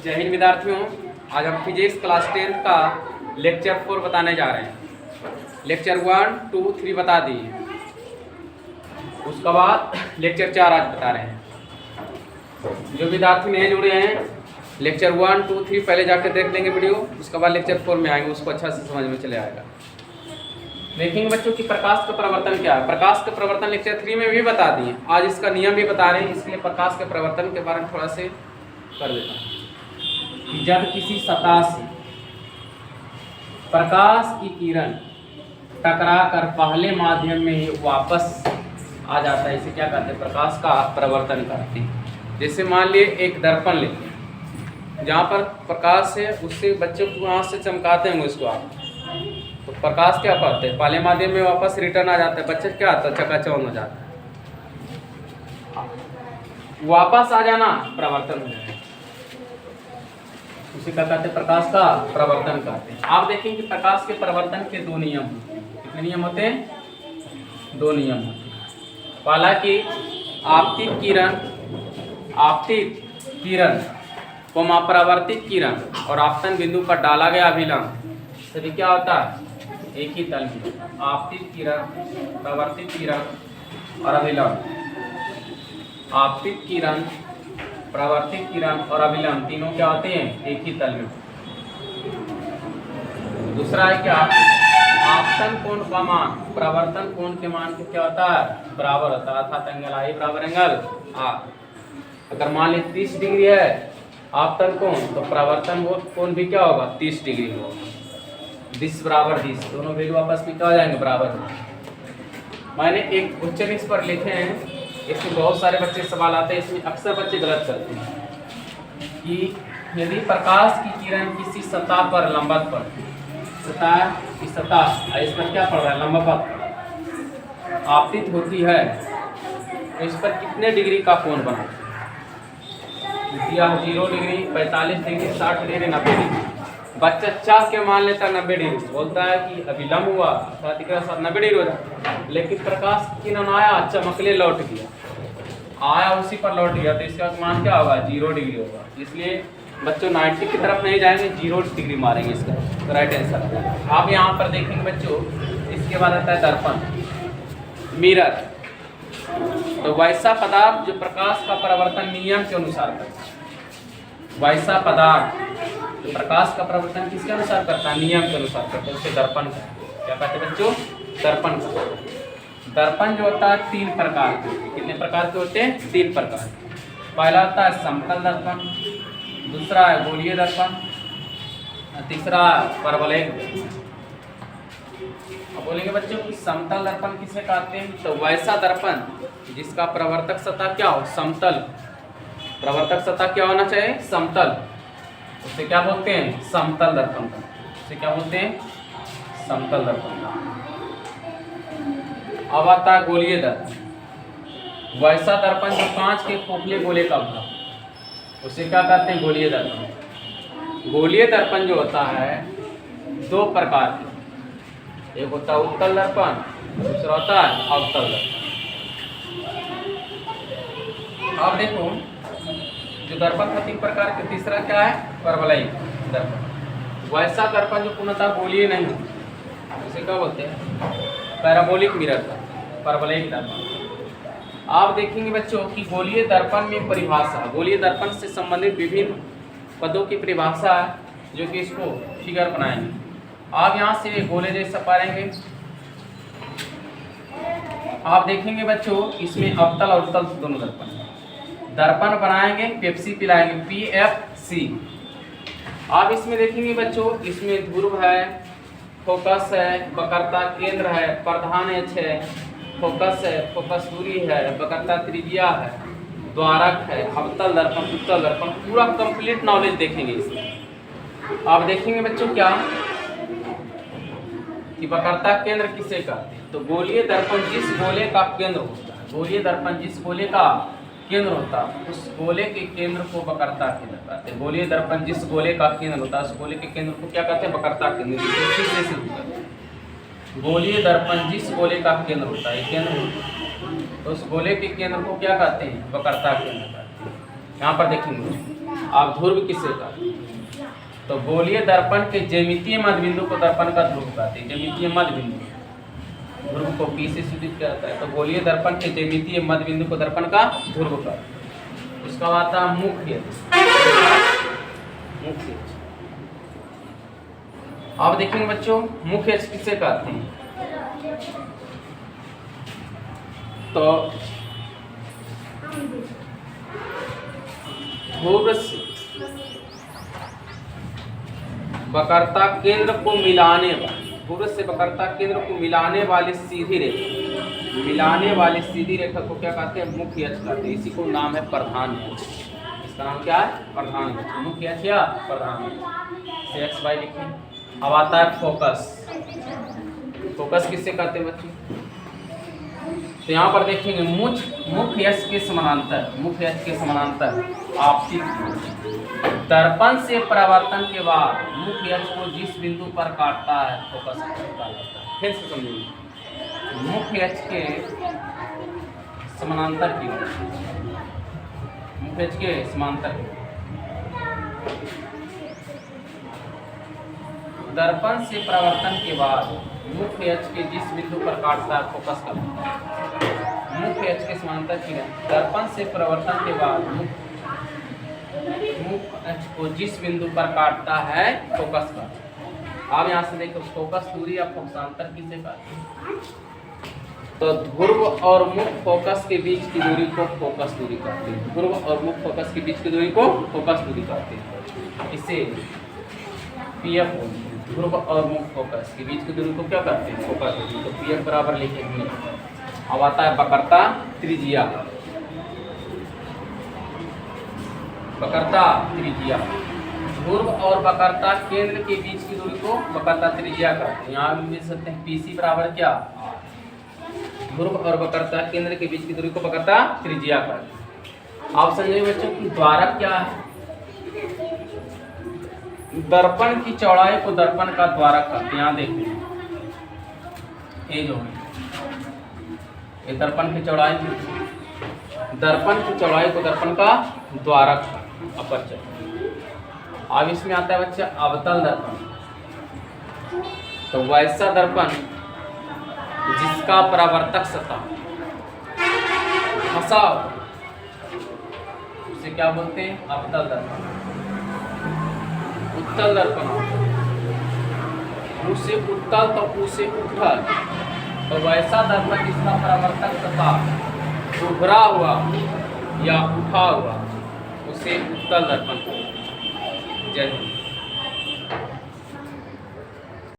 जय हिंद विद्यार्थियों, आज हम फिजिक्स क्लास 10 का लेक्चर 4 बताने जा रहे हैं। लेक्चर 1, 2, 3 बता दिए, उसके बाद लेक्चर 4 आज बता रहे हैं। जो विद्यार्थी नए जुड़े हैं, लेक्चर 1, 2, 3 पहले जाकर देख लेंगे वीडियो, उसके बाद लेक्चर 4 में आएंगे, उसको अच्छा से समझ में चले आएगा। देखेंगे बच्चों कि प्रकाश का प्रवर्तन क्या है। प्रकाश का प्रवर्तन लेक्चर 3 में भी बता दिए, आज इसका नियम भी बता रहे हैं, इसलिए प्रकाश के प्रवर्तन के बारे में थोड़ा से कर देता हूँ। जब किसी सतह से प्रकाश की किरण टकराकर पहले माध्यम में ही वापस आ जाता है, इसे क्या कहते हैं? प्रकाश का प्रवर्तन करते हैं। जैसे मान लिए एक दर्पण लेते हैं, जहाँ पर प्रकाश है उससे बच्चों को आँख से चमकाते हैं उसको आप, तो प्रकाश क्या करते हैं? पहले माध्यम में वापस रिटर्न आ जाता है, बच्चे क्या आता है? चकाचौंध हो जाता है, वापस आ जाना प्रवर्तन हो जाता है, उसे क्या कहते हैं? प्रकाश का प्रवर्तन कहते हैं। आप देखें कि प्रकाश के प्रवर्तन के दो नियम होते हैं। कितने नियम होते हैं? दो नियम होते हैं। पहला कि आपतित किरण को परावर्तित किरण और आपतन बिंदु पर डाला गया अभिलंब सभी क्या होता है? एक ही तल में। आपतित किरण, परावर्तित किरण और अभिलंब, आपतित किरण, परावर्तित किरण और अभिलंब तीनों क्या होते हैं? एक ही तल में। दूसरा है क्या? आपतन कोण का मान परावर्तन कोण के मान के क्या होता है? बराबर होता है, अर्थात एंगल आई बराबर एंगल आ। अगर मान लीजिए 30 डिग्री है आपतन कोण, तो परावर्तन कोण भी क्या होगा? 30 डिग्री होगा। दिस बराबर दिस, दोनों वैल्यू आपस में क्या हो जाएंगे? बराबर। मैंने एक क्वेश्चन इस पर लिखे हैं, इसमें बहुत सारे बच्चे सवाल आते हैं, इसमें अक्सर बच्चे गलत करते हैं कि यदि प्रकाश की किरण किसी सतह पर लंबवत पड़ती, सतह की सतह इस पर क्या पड़ रहा है? लंबवत आपतित होती है, तो इस पर कितने डिग्री का कोण बना? 0 डिग्री, 45 डिग्री, 60 डिग्री, 90 डिग्री। बच्चा चाह के मान लेता 90 डिग्री, बोलता है कि अभिलंब हुआ अर्थात 90 डिग्री हो जाता, लेकिन प्रकाश की किरण आया, चमकले लौट गया, आया उसी पर लौट गया, तो इसका मान क्या होगा? 0 डिग्री होगा। इसलिए बच्चों 90 की तरफ नहीं जाएंगे, 0 डिग्री मारेंगे इसका, तो राइट आंसर। आप यहाँ पर देखेंगे बच्चों, इसके बाद आता है दर्पण, मिरर। तो वैसा पदार्थ जो प्रकाश का प्रवर्तन नियम के अनुसार करता है, वैसा पदार्थ जो प्रकाश का प्रवर्तन किसके अनुसार करता है? नियम के अनुसार करता है, उसे दर्पण कहते हैं। क्या कहते हैं बच्चों? दर्पण कहते हैं। दर्पण जो होता है 3 प्रकार के होते हैं। कितने प्रकार के होते हैं? 3 प्रकार। पहला होता है समतल दर्पण, दूसरा है गोलीय दर्पण, तीसरा परवलयिक दर्पण। अब बोलेंगे बच्चों कि समतल दर्पण किसे कहते हैं? तो वैसा दर्पण जिसका प्रवर्तक सतह क्या हो? समतल। प्रवर्तक सतह क्या होना चाहिए? समतल। उसे क्या बोलते हैं? समतल दर्पण। उसे क्या बोलते हैं? समतल दर्पण। अब आता है गोलीय दर्पण, वैसा दर्पण जो कांच के खोखले गोले का बना, उसे क्या कहते हैं? गोलीय दर्पण। गोलीय दर्पण जो होता है 2 प्रकार के, एक होता है उत्तल दर्पण, दूसरा होता है अवतल दर्पण। अब देखो, जो दर्पण था 3 प्रकार के, तीसरा क्या है? परवलयिक दर्पण। वैसा दर्पण जो पूर्णतः गोलीय नहीं, उसे क्या बोलते हैं? पैराबोलिक मिरर का परवलयिक दर्पण। आप देखेंगे बच्चों कि गोलीय दर्पण में परिभाषा, गोलीय दर्पण से संबंधित विभिन्न पदों की परिभाषा है, जो कि इसको फिगर बनाएंगे। आप यहाँ से गोले जैसा पाएंगे। आप देखेंगे बच्चों, इसमें अवतल और उत्तल दोनों दर्पण दर्पण बनाएंगे, पेप्सी पिलाएंगे, PFC। आप इसमें देखेंगे बच्चों, इसमें ध्रुव है, फोकस है, वक्रता केंद्र है, प्रधान अक्ष है, फोकस है, फोकस दूरी है, वक्रता त्रिज्या है, द्वारक है, अवतल दर्पण, उत्तल दर्पण, पूरा कंप्लीट नॉलेज देखेंगे इसमें। आप देखेंगे बच्चों क्या कि वक्रता केंद्र किसे कहते हैं? तो गोलीय दर्पण जिस गोले का केंद्र होता है, गोलीय दर्पण जिस गोले का केंद्र होता है, उस गोले के केंद्र को वक्रता केंद्र कहते हैं। गोलीय दर्पण जिस गोले का केंद्र होता है, उस गोले के केंद्र को क्या कहते हैं? वक्रता केंद्र। गोलीय दर्पण जिस गोले का केंद्र होता है, केंद्र, तो उस गोले के केंद्र को क्या कहते हैं? वक्रता केंद्र कहते हैं। यहाँ पर देखेंगे आप ध्रुव किसे कहते हैं? तो गोलीय दर्पण के ज्यामितीय मध्य बिंदु को दर्पण का ध्रुव कहते हैं। ज्यामितीय मध्य बिंदु ध्रुव को पी से सूचित किया जाता है। तो गोलीय दर्पण के ज्यामितीय मध्य बिंदु को दर्पण का ध्रुव कहते हैं। उसका आता है मुख्य। मुख्य अब देखेंगे बच्चों, मुख्य अक्ष किसे कहते हैं? तो ध्रुव से वक्रता केंद्र को मिलाने वाली, ध्रुव से वक्रता केंद्र को मिलाने वाली सीधी रेखा, मिलाने वाली सीधी रेखा को क्या कहते हैं? मुख्य अक्ष कहते हैं। इसी को नाम है प्रधान अक्ष। इसका नाम क्या है? प्रधान अक्ष। मुख्य अक्ष या प्रधान अक्ष से एक्स वाई लिखें। अब आता है फोकस। फोकस किससे कहते हैं बच्चे? तो यहाँ पर देखेंगे मुख्य अक्ष के समानांतर, मुख्य अक्ष के समानांतर आपतित दर्पण से परावर्तन के बाद मुख्य अक्ष को जिस बिंदु पर काटता है फोकस कहलाता है। फिर से समझिए, मुख्य अक्ष के समानांतर की ओर, मुख्य अक्ष के समानांतर की दर्पण से परावर्तन के बाद मुख्य अक्ष के जिस बिंदु पर काटता है फोकस कहलाता है। मुख्य अक्ष के समानांतर की दर्पण से परावर्तन के बाद मुख्य अक्ष को जिस बिंदु पर काटता है फोकस का। अब यहाँ से देखो, फोकस दूरी या फोकसांतर किसे कहते हैं? तो ध्रुव और मुख्य फोकस के बीच की दूरी को फोकस दूरी कहते हैं। ध्रुव और मुख्य फोकस के बीच की दूरी को फोकस दूरी कहते हैं। इसे पीएफ बोलते हैं। ध्रुव और मुख्य फोकस के बीच की दूरी को क्या कहते हैं? फोकस दूरी। तो पीएफ बराबर लिखेंगे। अब आता है वक्रता त्रिज्या। वक्रता त्रिज्या, ध्रुव और वक्रता केंद्र के बीच की दूरी को वक्रता त्रिज्या कहते हैं। यहाँ भी लिख सकते हैं पीसी बराबर क्या? ध्रुव और वक्रता केंद्र के बीच की दूरी को वक्रता त्रिज्या कहते हैं। आप समझिए बच्चों कि द्वारक क्या है? दर्पण की चौड़ाई को दर्पण का द्वारक कहते हैं। यहाँ देखिए, ये जो है ये दर्पण की चौड़ाई, दर्पण की चौड़ाई को दर्पण का द्वारक अपर्चर। अब इसमें आता है बच्चा अवतल दर्पण। तो वैसा दर्पण जिसका परावर्तक सतह फंसा, उसे क्या बोलते हैं? अवतल दर्पण। उत्तल दर्पण, उसे उत्तल तो उसे उठल। तो वैसा दर्पण जिसका परावर्तक सतह उभरा हुआ या उठा हुआ उसे उत्तल दर्पण। जय हिंद।